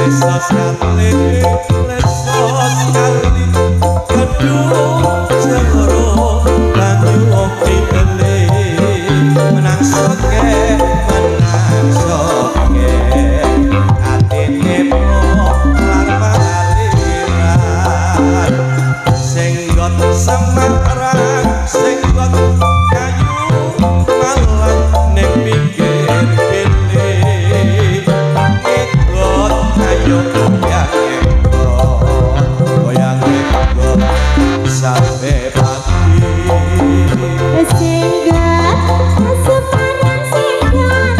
lesos kali lesos kali kedua jero banyu oke ele menang soke atine po larva aliran senggot semarang senggot kayu malang ning pinggir kene ekot ayo goyang ekot sampai pagi senggot semarang senggot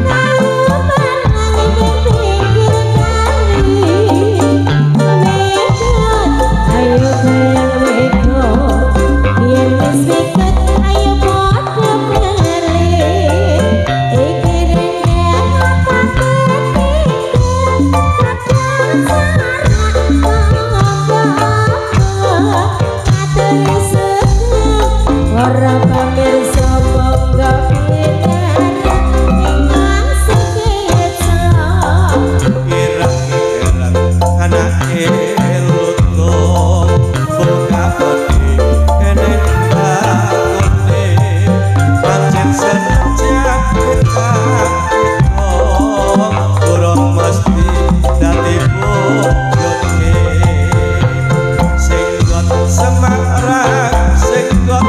kayu malang ning pinggir kali ekot ayo orang pamirsa bangga pindah ingkang seketsa ireng-ireng anake lutung buka peti kene bakone pancen sejak kita durung mesti dadi bojoke senggot semarang senggot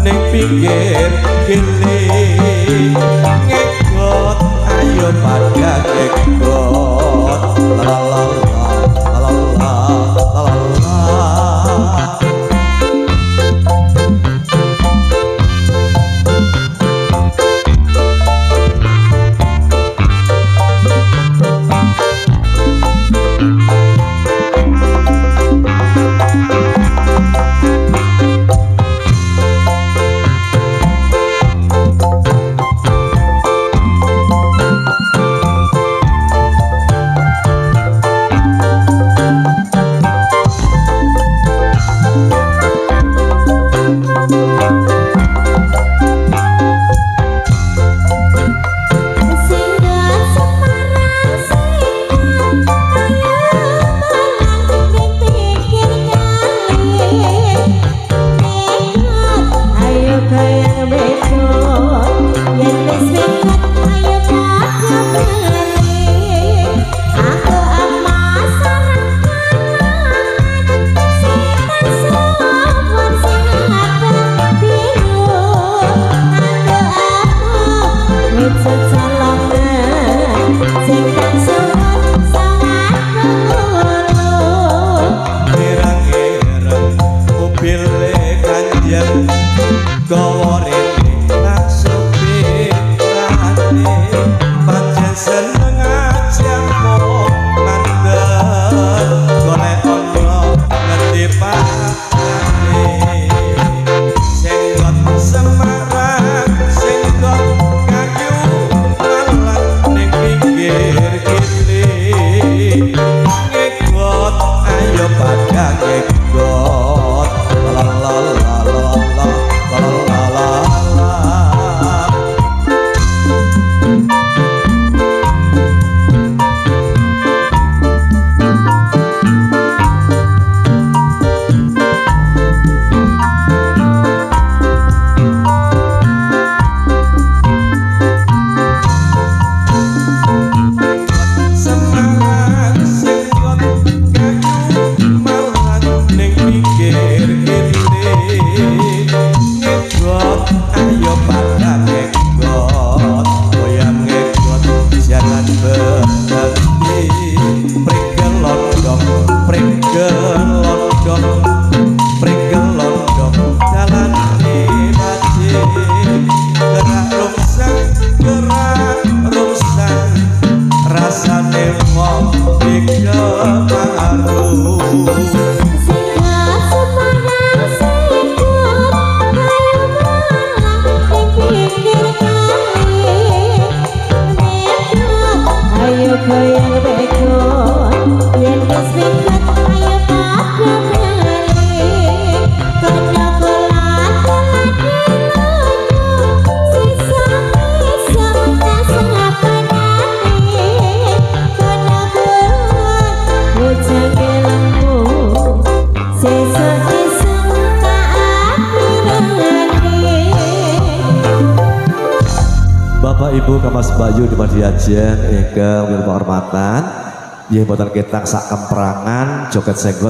ning pinggir kene ngegot ayo padha ngegot la la la la la la Bapak Ibu Kamas Bayu di Madiajen ingkang minangka hormatan, nggih boten ketang sak kemperangan joget senggot